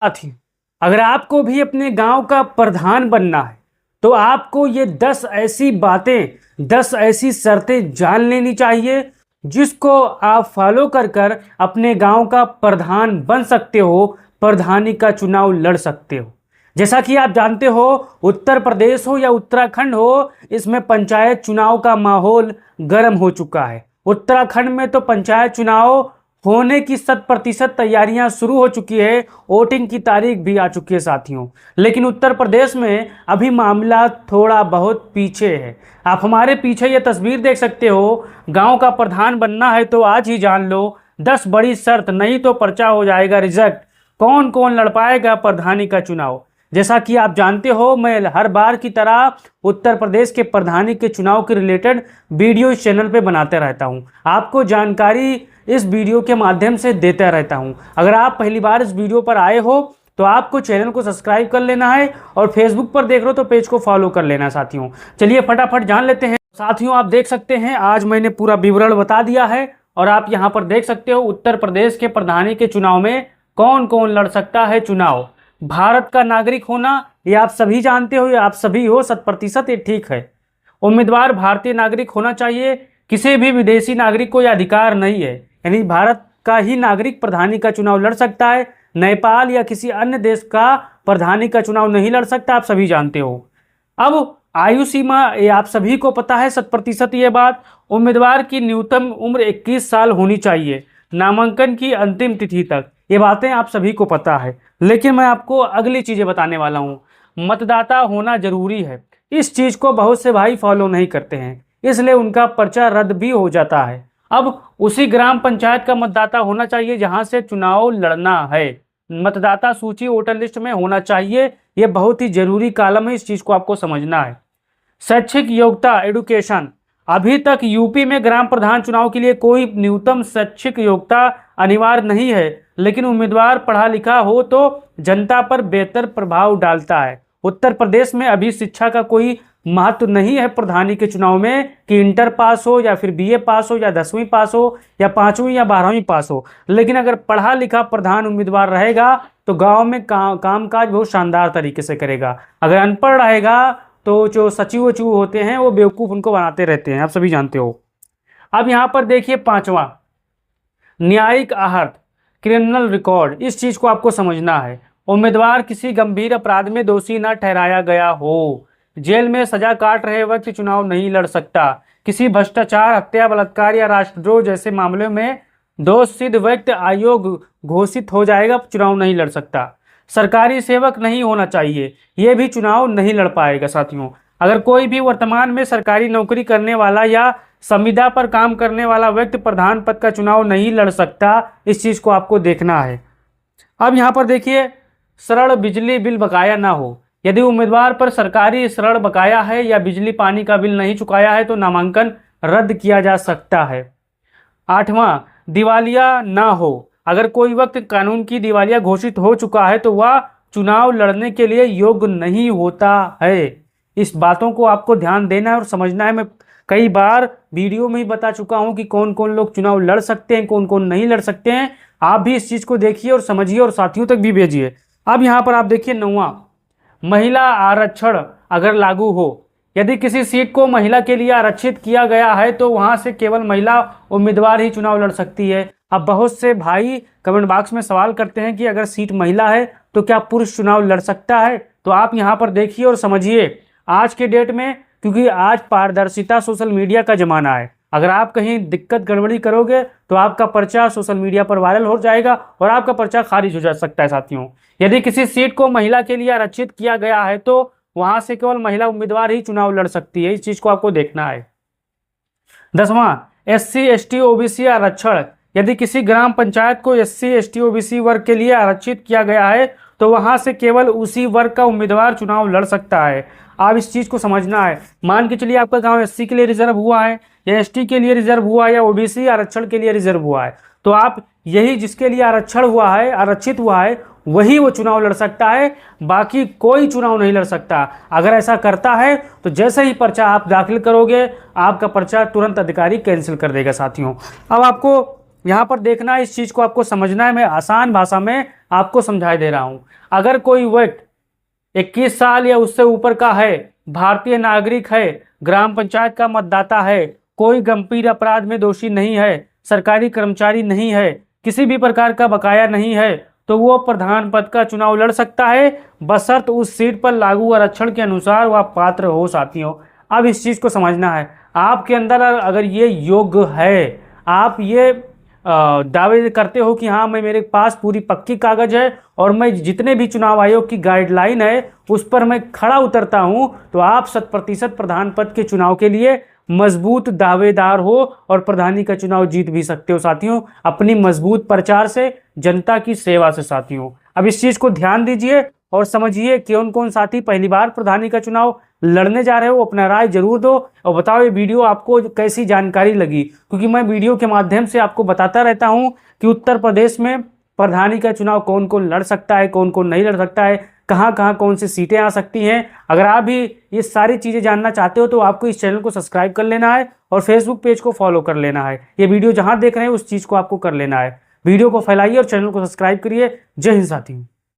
साथी, अगर आपको भी अपने गांव का प्रधान बनना है तो आपको ये 10 ऐसी बातें, 10 ऐसी शर्तें जान लेनी चाहिए जिसको आप फॉलो कर कर अपने गांव का प्रधान बन सकते हो, प्रधानी का चुनाव लड़ सकते हो। जैसा कि आप जानते हो, उत्तर प्रदेश हो या उत्तराखंड हो, इसमें पंचायत चुनाव का माहौल गर्म हो चुका है। उत्तराखंड में तो पंचायत चुनाव होने की 100% तैयारियां शुरू हो चुकी है, वोटिंग की तारीख भी आ चुकी है साथियों। लेकिन उत्तर प्रदेश में अभी मामला थोड़ा बहुत पीछे है। आप हमारे पीछे ये तस्वीर देख सकते हो। गांव का प्रधान बनना है तो आज ही जान लो 10 बड़ी शर्त, नहीं तो पर्चा हो जाएगा रिजेक्ट। कौन कौन लड़ पाएगा प्रधानी का चुनाव? जैसा कि आप जानते हो, मैं हर बार की तरह उत्तर प्रदेश के प्रधानी के चुनाव के रिलेटेड वीडियो इस चैनल पे बनाते रहता हूं। आपको जानकारी इस वीडियो के माध्यम से देता रहता हूं। अगर आप पहली बार इस वीडियो पर आए हो तो आपको चैनल को सब्सक्राइब कर लेना है और फेसबुक पर देख रहे हो तो पेज को फॉलो कर लेना साथियों। चलिए फटाफट जान लेते हैं साथियों। आप देख सकते हैं आज मैंने पूरा विवरण बता दिया है और आप यहाँ पर देख सकते हो उत्तर प्रदेश के प्रधानी के चुनाव में कौन कौन लड़ सकता है चुनाव। भारत का नागरिक होना ये आप सभी जानते हो, ये आप सभी हो 100%, ये ठीक है। उम्मीदवार भारतीय नागरिक होना चाहिए, किसी भी विदेशी नागरिक को यह अधिकार नहीं है। यानी भारत का ही नागरिक प्रधानी का चुनाव लड़ सकता है, नेपाल या किसी अन्य देश का प्रधानी का चुनाव नहीं लड़ सकता, आप सभी जानते हो। अब आयु सीमा ये आप सभी को पता है 100% ये बात। उम्मीदवार की न्यूनतम उम्र 21 साल होनी चाहिए नामांकन की अंतिम तिथि तक, ये बातें आप सभी को पता है। लेकिन मैं आपको अगली चीजें बताने वाला हूँ। मतदाता होना जरूरी है, इस चीज को बहुत से भाई फॉलो नहीं करते हैं, इसलिए उनका पर्चा रद्द भी हो जाता है। अब उसी ग्राम पंचायत का मतदाता होना चाहिए जहां से चुनाव लड़ना है। मतदाता सूची वोटर लिस्ट में होना चाहिए, यह बहुत ही जरूरी कॉलम है, इस चीज को आपको समझना है। शैक्षिक योग्यता एडुकेशन, अभी तक यूपी में ग्राम प्रधान चुनाव के लिए कोई न्यूनतम शैक्षिक योग्यता अनिवार्य नहीं है, लेकिन उम्मीदवार पढ़ा लिखा हो तो जनता पर बेहतर प्रभाव डालता है। उत्तर प्रदेश में अभी शिक्षा का कोई महत्व नहीं है प्रधानी के चुनाव में कि इंटर पास हो या फिर बीए पास हो या 10वीं पास हो या 5वीं या 12वीं पास हो। लेकिन अगर पढ़ा लिखा प्रधान उम्मीदवार रहेगा तो गांव में कामकाज बहुत शानदार तरीके से करेगा। अगर अनपढ़ रहेगा तो जो सचिव वचिव होते हैं वो बेवकूफ़ उनको बनाते रहते हैं, आप सभी जानते हो। अब यहाँ पर देखिए 5वां, न्यायिक आहर्त क्रिमिनल रिकॉर्ड, इस चीज़ को आपको समझना है। उम्मीदवार किसी गंभीर अपराध में दोषी न ठहराया गया हो, जेल में सजा काट रहे वक्त चुनाव नहीं लड़ सकता, किसी भ्रष्टाचार, हत्या, बलात्कार या राष्ट्रद्रोह जैसे मामलों में दोष सिद्ध व्यक्ति आयोग घोषित हो जाएगा, चुनाव नहीं लड़ सकता। सरकारी सेवक नहीं होना चाहिए, ये भी चुनाव नहीं लड़ पाएगा साथियों। अगर कोई भी वर्तमान में सरकारी नौकरी करने वाला या संविदा पर काम करने वाला व्यक्ति प्रधान पद का चुनाव नहीं लड़ सकता, इस चीज़ को आपको देखना है। अब यहाँ पर देखिए, ऋण बिजली बिल बकाया ना हो, यदि उम्मीदवार पर सरकारी ऋण बकाया है या बिजली पानी का बिल नहीं चुकाया है तो नामांकन रद्द किया जा सकता है। 8वां, दिवालिया ना हो, अगर कोई वक्त कानून की दिवालिया घोषित हो चुका है तो वह चुनाव लड़ने के लिए योग्य नहीं होता है। इस बातों को आपको ध्यान देना है और समझना है। मैं कई बार वीडियो में ही बता चुका हूं कि कौन कौन लोग चुनाव लड़ सकते हैं, कौन कौन नहीं लड़ सकते हैं। आप भी इस चीज़ को देखिए और समझिए और साथियों तक भी भेजिए। अब यहाँ पर आप देखिए 9वां, महिला आरक्षण अगर लागू हो, यदि किसी सीट को महिला के लिए आरक्षित किया गया है तो वहां से केवल महिला उम्मीदवार ही चुनाव लड़ सकती है। अब बहुत से भाई कमेंट बॉक्स में सवाल करते हैं कि अगर सीट महिला है तो क्या पुरुष चुनाव लड़ सकता है? तो आप यहाँ पर देखिए और समझिए आज के डेट में, क्योंकि आज पारदर्शिता सोशल मीडिया का जमाना है। अगर आप कहीं दिक्कत गड़बड़ी करोगे तो आपका पर्चा सोशल मीडिया पर वायरल हो जाएगा और आपका पर्चा खारिज हो जा सकता है साथियों। यदि किसी सीट को महिला के लिए आरक्षित किया गया है तो वहां से केवल महिला उम्मीदवार ही चुनाव लड़ सकती है, इस चीज को आपको देखना है। 10वां, SC ST OBC आरक्षण, यदि किसी ग्राम पंचायत को SC ST OBC वर्ग के लिए आरक्षित किया गया है तो वहां से केवल उसी वर्ग का उम्मीदवार चुनाव लड़ सकता है। आप इस चीज को समझना है। मान के चलिए आपका गांव SC के लिए रिजर्व हुआ है या ST के लिए रिजर्व हुआ है या OBC आरक्षण के लिए रिजर्व हुआ है, तो आप यही जिसके लिए आरक्षण हुआ है, आरक्षित हुआ है, वही वो चुनाव लड़ सकता है, बाकी कोई चुनाव नहीं लड़ सकता। अगर ऐसा करता है तो जैसे ही पर्चा आप दाखिल करोगे आपका पर्चा तुरंत अधिकारी कैंसिल कर देगा साथियों। अब आपको यहाँ पर देखना है, इस चीज़ को आपको समझना है। मैं आसान भाषा में आपको समझाई दे रहा हूं। अगर कोई व्यक्ति 21 साल या उससे ऊपर का है, भारतीय नागरिक है, ग्राम पंचायत का मतदाता है, कोई गंभीर अपराध में दोषी नहीं है, सरकारी कर्मचारी नहीं है, किसी भी प्रकार का बकाया नहीं है, तो वो प्रधान पद का चुनाव लड़ सकता है, बशर्त उस सीट पर लागू आरक्षण के अनुसार वह पात्र हो। साथियों, अब इस चीज को समझना है, आपके अंदर अगर ये योग्य है, आप ये दावे करते हो कि हाँ मैं, मेरे पास पूरी पक्की कागज है और मैं जितने भी चुनाव आयोग की गाइडलाइन है उस पर मैं खड़ा उतरता हूं, तो आप 100% प्रधान पद के चुनाव के लिए मजबूत दावेदार हो और प्रधानी का चुनाव जीत भी सकते हो। साथियों, अपनी मजबूत प्रचार से, जनता की सेवा से। साथियों, अब इस चीज को ध्यान दीजिए और समझिए कौन कौन साथी पहली बार प्रधानी का चुनाव लड़ने जा रहे हो। अपना राय जरूर दो और बताओ ये वीडियो आपको कैसी जानकारी लगी, क्योंकि मैं वीडियो के माध्यम से आपको बताता रहता हूं कि उत्तर प्रदेश में प्रधानी का चुनाव कौन कौन लड़ सकता है, कौन कौन नहीं लड़ सकता है, कहां कहां कौन सी सीटें आ सकती हैं। अगर आप भी ये सारी चीजें जानना चाहते हो तो आपको इस चैनल को सब्सक्राइब कर लेना है और फेसबुक पेज को फॉलो कर लेना है। ये वीडियो जहां देख रहे हैं उस चीज को आपको कर लेना है। वीडियो को फैलाइए और चैनल को सब्सक्राइब करिए। जय हिंद साथियों।